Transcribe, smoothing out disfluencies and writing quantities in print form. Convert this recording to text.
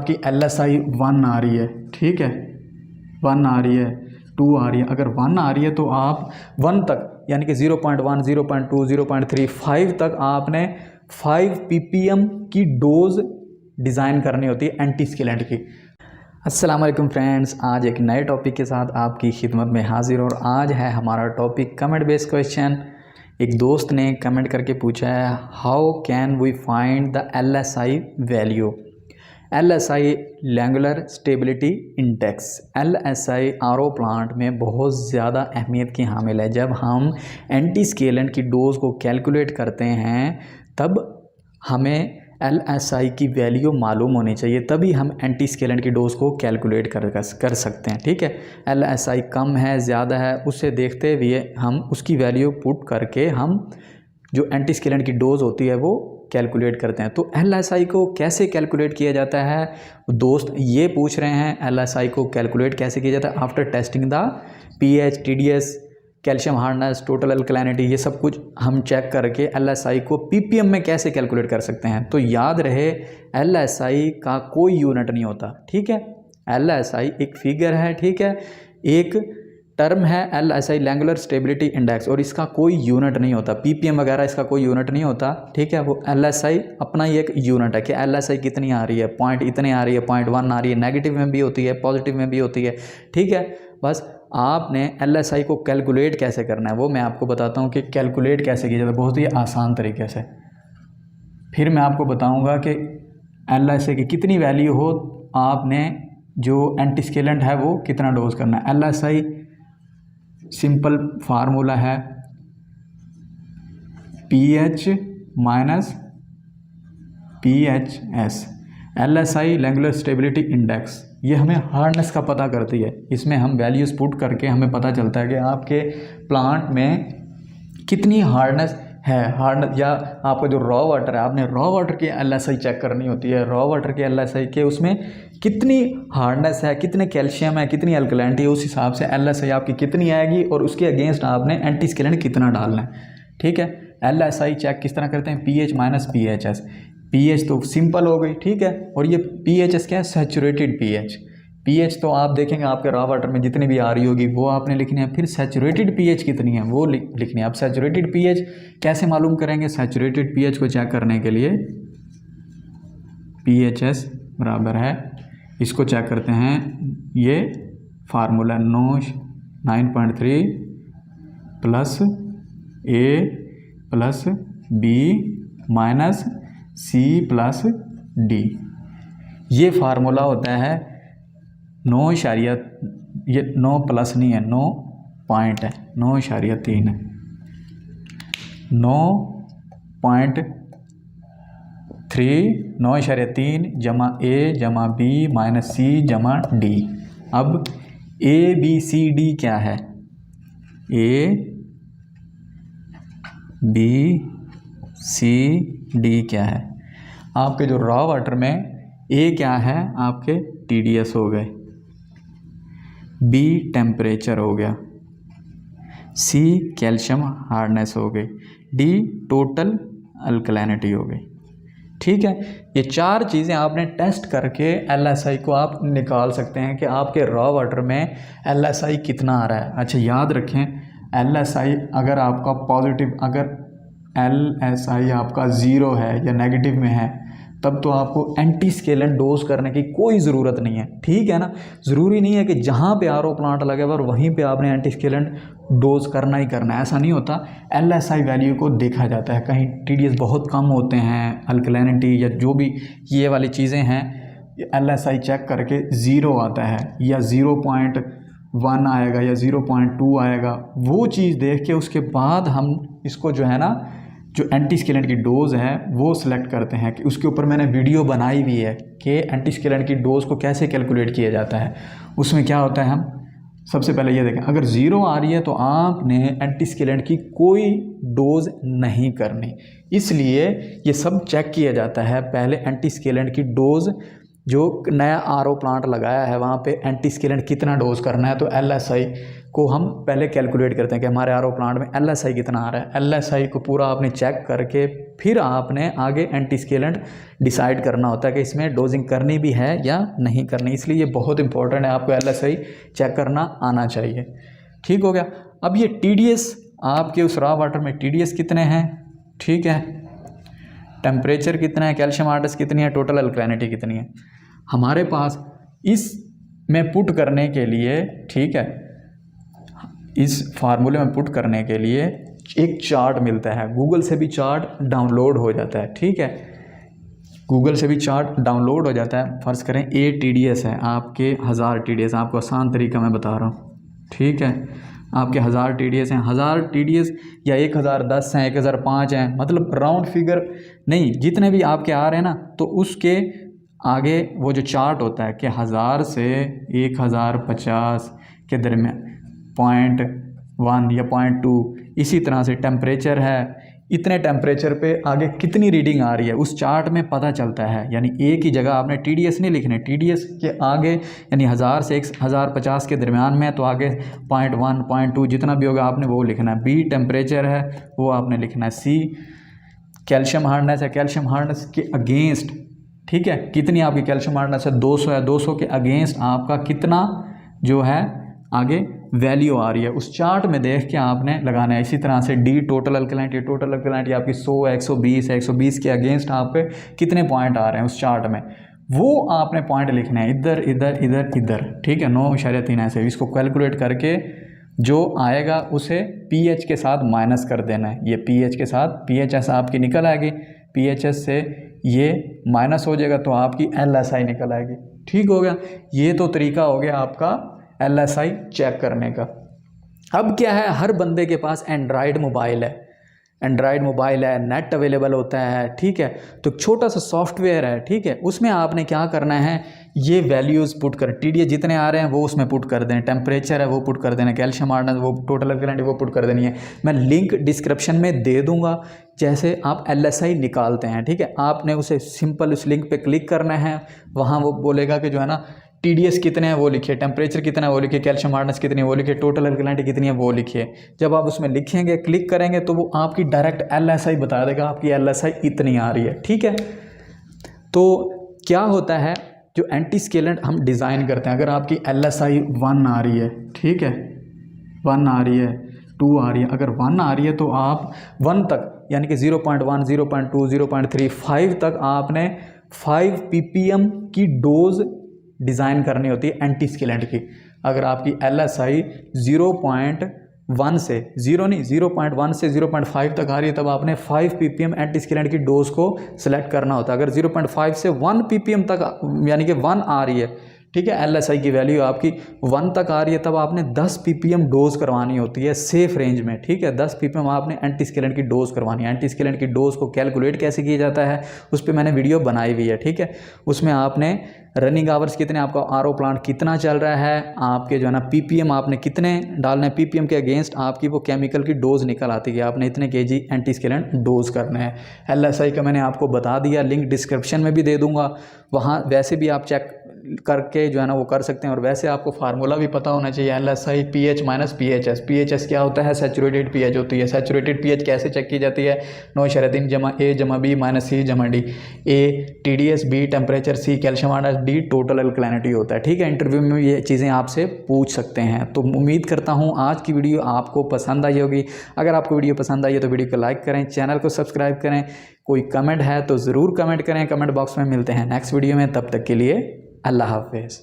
आपकी LSI 1 आ रही है, ठीक है, 1 आ रही है, 2 आ रही है। अगर 1 आ रही है तो आप 1 तक यानी कि 0.1, 0.2, 0.3, 5 तक आपने 5 ppm की डोज डिज़ाइन करनी होती है एंटीस्केलेंट की। अस्सलाम वालेकुम फ्रेंड्स, आज एक नए टॉपिक के साथ आपकी खिदमत में हाजिर। और आज है हमारा टॉपिक कमेंट बेस्ड क्वेश्चन। एक दोस्त ने कमेंट करके पूछा है, how can we find the LSI value. LSI Langelier stability index, LSI RO plant में बहुत ज़्यादा अहमियत की हामिल है। जब हम एंटीस्केलेंट की डोज को कैलकुलेट करते हैं तब हमें LSI की वैल्यू मालूम होनी चाहिए, तभी हम एंटीस्केलेंट की डोज को कैलकुलेट कर सकते हैं, ठीक है। LSI कम है ज़्यादा है उससे देखते हुए हम उसकी वैल्यू पुट करके हम जो एंटीस्केलेंट की डोज होती है वो कैलकुलेट करते हैं। तो LSI को कैसे कैलकुलेट किया जाता है, दोस्त ये पूछ रहे हैं LSI को कैलकुलेट कैसे किया जाता है। After testing the pH, TDS, calcium hardness, total alkalinity, ये सब कुछ हम चेक करके LSI को ppm में कैसे कैलकुलेट कर सकते हैं। तो याद रहे LSI का कोई यूनिट नहीं होता, ठीक है। LSI एक फिगर है, ठीक है, एक टर्म है LSI लैंगुलर स्टेबिलिटी इंडेक्स, और इसका कोई यूनिट नहीं होता, ppm वगैरह इसका कोई यूनिट नहीं होता, ठीक है। वो LSI अपना ही एक यूनिट है कि LSI कितनी आ रही है, पॉइंट इतने आ रही है, 0.1 आ रही है, नेगेटिव में भी होती है, पॉजिटिव में भी होती है, ठीक है। बस आपने LSI को कैलकुलेट कैसे करना है वो मैं आपको बताता हूँ कि कैलकुलेट कैसे किया जाता है बहुत ही आसान तरीके से। फिर मैं आपको बताऊँगा कि LSI की कितनी वैल्यू हो, आपने जो एंटीस्केलेंट है वो कितना डोज करना है। LSI सिंपल फार्मूला है pH minus PHS। LSI Langelier stability index ये हमें हार्डनेस का पता करती है। इसमें हम वैल्यूज़ पुट करके हमें पता चलता है कि आपके प्लांट में कितनी हार्डनेस है। हार्डनेस या आपका जो रॉ वाटर है, आपने रॉ वाटर की LSI चेक करनी होती है। रॉ वाटर के LSI के उसमें कितनी हार्डनेस है, कितने कैल्शियम है, कितनी अल्कलैनिटी है, उस हिसाब से LSI आपकी कितनी आएगी और उसके अगेंस्ट आपने एंटीस्केलेंट कितना डालना है, ठीक है। LSI चेक किस तरह करते हैं, pH माइनस PHS। pH तो सिंपल हो गई, ठीक है, और ये PHS क्या है, सैचुरेटेड pH। pH तो आप देखेंगे आपके रॉ वाटर में जितनी भी आ रही होगी वो आपने लिखनी है। फिर सैचुरेटेड pH कितनी है वो लिखनी है। अब सैचुरेटेड pH कैसे मालूम करेंगे, सैचुरेटेड pH को चेक करने के लिए PHS बराबर है, इसको चेक करते हैं, ये formula 9.3 plus A plus B minus C plus D, ये फार्मूला होता है 9, ये 9 प्लस नहीं है, 9 पॉइंट है, 9.3 है, 9.3 जमा A जमा B माइनस C जमा D। अब ABCD क्या है, ABCD क्या है, आपके जो रॉ वाटर में A क्या है, आपके TDS हो गए, B टेम्परेचर हो गया, C कैल्शियम हार्डनेस हो गई, D टोटल अल्कलैनिटी हो गई, ठीक है। ये 4 चीज़ें आपने टेस्ट करके LSI को आप निकाल सकते हैं कि आपके रॉ वाटर में LSI कितना आ रहा है। अच्छा याद रखें, LSI अगर आपका पॉजिटिव, अगर LSI आपका 0 है या नेगेटिव में है तब तो आपको एंटीस्केलेंट डोज करने की कोई ज़रूरत नहीं है, ठीक है ना। ज़रूरी नहीं है कि जहाँ पे RO प्लांट लगे हुआ और वहीं पे आपने एंटीस्केलेंट डोज करना ही करना है, ऐसा नहीं होता। LSI वैल्यू को देखा जाता है, कहीं TDS बहुत कम होते हैं, अल्कलैनिटी या जो भी ये वाली चीज़ें हैं, LSI चेक करके 0 आता है या 0.1 आएगा या 0.2 आएगा, वो चीज़ देख के उसके बाद हम इसको जो है ना, जो एंटीस्केलेंट की डोज़ है वो सिलेक्ट करते हैं। कि उसके ऊपर मैंने वीडियो बनाई हुई है कि एंटीस्केलेंट की डोज़ को कैसे कैलकुलेट किया जाता है। उसमें क्या होता है, हम सबसे पहले ये देखें, अगर 0 आ रही है तो आपने एंटीस्केलेंट की कोई डोज नहीं करनी, इसलिए ये सब चेक किया जाता है। पहले एंटीस्केलेंट की डोज जो नया आरओ प्लांट लगाया है वहाँ पे एंटीस्केलेंट कितना डोज करना है, तो एलएसआई को हम पहले कैलकुलेट करते हैं कि हमारे आरओ प्लांट में एलएसआई कितना आ रहा है। एलएसआई को पूरा आपने चेक करके फिर आपने आगे एंटीस्केलेंट डिसाइड करना होता है कि इसमें डोजिंग करनी भी है या नहीं करनी। इसलिए ये बहुत इंपॉर्टेंट है, आपको एलएसआई चेक करना आना चाहिए। ठीक हो गया। अब ये टीडीएस, आपके उस रॉ वाटर में टीडीएस कितने हैं, ठीक है, टेम्परेचर कितना है, कैल्शियम हार्डनेस कितनी है, टोटल अल्कलिनिटी कितनी है। हमारे पास इस में पुट करने के लिए, ठीक है, इस फार्मूले में पुट करने के लिए एक चार्ट मिलता है, गूगल से भी चार्ट डाउनलोड हो जाता है। ठीक है, गूगल से भी चार्ट डाउनलोड हो जाता है। फ़र्ज़ करें ए टीडीएस है, आपके 1000 टीडीएस, आपको आसान तरीका मैं बता रहा हूँ। ठीक है, आपके 1000 टीडीएस हैं, 1000 टीडीएस या 1010 हैं, 1005 हैं, मतलब राउंड फिगर नहीं, जितने भी आपके आ रहे हैं ना, तो उसके आगे वो जो चार्ट होता है कि 1000 से 1050 के दरमियान 0.1 या 0.2, इसी तरह से टेम्परेचर है, इतने टेम्परेचर पे आगे कितनी रीडिंग आ रही है उस चार्ट में पता चलता है। यानी एक ही जगह आपने टीडीएस नहीं लिखने, टीडीएस के आगे यानी 1000 से 1050 के दरमियान में, तो आगे 0.1 0.2 जितना भी होगा आपने वो लिखना है। बी टेम्परेचर है वो आपने लिखना है। सी कैल्शियम हार्डनेस है, कैल्शियम हार्डनेस के अगेंस्ट, ठीक है, कितनी आपकी कैल्शियम हार्डनेस है, 200 है, 200 के अगेंस्ट आपका कितना जो है आगे वैल्यू आ रही है, उस चार्ट में देख के आपने लगाना है। इसी तरह से D total alkalinity, total alkalinity आपकी 100 है, 120 है, 120 के अगेंस्ट आप पे कितने पॉइंट आ रहे हैं उस चार्ट में, वो आपने पॉइंट लिखना है, इधर इधर इधर इधर। ठीक है, 9.3 ऐसे, इसको कैलकुलेट करके जो आएगा उसे पीएच के साथ माइनस कर देना है। ये पीएच के साथ पीएचएस आपकी निकल आएगी, पीएचएस से ये माइनस हो जाएगा तो आपकी एलएसआई निकल आएगी। ठीक हो गया, ये तो तरीका हो गया आपका एलएसआई चेक करने का। अब क्या है, हर बंदे के पास एंड्रॉयड मोबाइल है, एंड्रॉयड मोबाइल है, नेट अवेलेबल होता है। ठीक है, तो छोटा सा सॉफ्टवेयर है, ठीक है, उसमें आपने क्या करना है, ये वैल्यूज़ पुट कर, टीडीएस जितने आ रहे हैं वो उसमें पुट कर दें, टेम्परेचर है वो पुट कर देना, कैल्शियम हार्डनेस वो, टोटल अल्कलिनिटी वो पुट कर देनी है। मैं लिंक डिस्क्रिप्शन में दे दूंगा, जैसे आप एलएसआई निकालते हैं। ठीक है, आपने उसे सिंपल उस लिंक पे क्लिक करना है, वहाँ वो बोलेगा कि जो है ना टीडीएस कितने हैं वो लिखिए, टेम्परेचर कितना है वो लिखिए, कैल्शियम हार्डनेस कितनी है वो लिखिए, टोटल अल्कलिनिटी कितनी है वो लिखिए। जब आप उसमें लिखेंगे, क्लिक करेंगे, तो वो आपकी डायरेक्ट एलएसआई बता देगा, आपकी एलएसआई इतनी आ रही है। ठीक है, तो क्या होता है, जो एंटीस्केलेंट हम डिज़ाइन करते हैं, अगर आपकी एलएसआई 1 आ रही है, ठीक है, 1 आ रही है, 2 आ रही है, अगर 1 आ रही है तो आप 1 तक यानी कि 0.1 0.2 0.3 5 तक आपने 5 ppm की डोज डिज़ाइन करनी होती है एंटीस्केलेंट की। अगर आपकी एलएसआई 0.1 से 0.1 से 0.5 तक आ रही है, तब आपने 5 ppm एंटीस्केलेंट की डोज को सिलेक्ट करना होता है। अगर 0.5 से 1 ppm तक यानी कि 1 आ रही है, ठीक है, एलएसआई की वैल्यू आपकी 1 तक आ रही है, तब आपने 10 ppm डोज करवानी होती है सेफ रेंज में। ठीक है, 10 ppm आपने एंटीस्केलेंट की डोज करवानी है। एंटीस्केलेंट की डोज को कैलकुलेट कैसे किया जाता है उस पर मैंने वीडियो बनाई हुई है। ठीक है, उसमें आपने रनिंग आवर्स कितने, आपका आरओ प्लांट कितना चल रहा है, आपके जो है ना पीपीएम आपने कितने डालना है, पीपीएम के अगेंस्ट आपकी वो केमिकल की डोज निकल आती है, आपने इतने केजी एंटीस्केलेंट डोज करना है। एलएसआई का मैंने आपको बता दिया, लिंक डिस्क्रिप्शन में भी दे दूंगा, वहाँ वैसे भी आप चेक करके जो है ना वो कर सकते हैं। और वैसे आपको फार्मूला भी पता होना चाहिए, LSI pH minus PHS. PHS क्या होता है, सैचुरेटेड पीएच होती है। सैचुरेटेड पीएच कैसे चेक की जाती है, 9.3 जमा ए जमा बी माइनस सी जमा D, A TDS, B temperature, C calcium hardness, D total alkalinity होता है। ठीक है, इंटरव्यू में ये चीज़ें आपसे पूछ सकते हैं। तो उम्मीद करता हूँ आज की वीडियो आपको पसंद आई होगी। अगर आपको वीडियो पसंद आई है तो वीडियो को लाइक करें, चैनल को सब्सक्राइब करें, कोई कमेंट है तो ज़रूर कमेंट करें, कमेंट बॉक्स में। मिलते हैं नेक्स्ट वीडियो में, तब तक के लिए अल्लाह हाफिज़।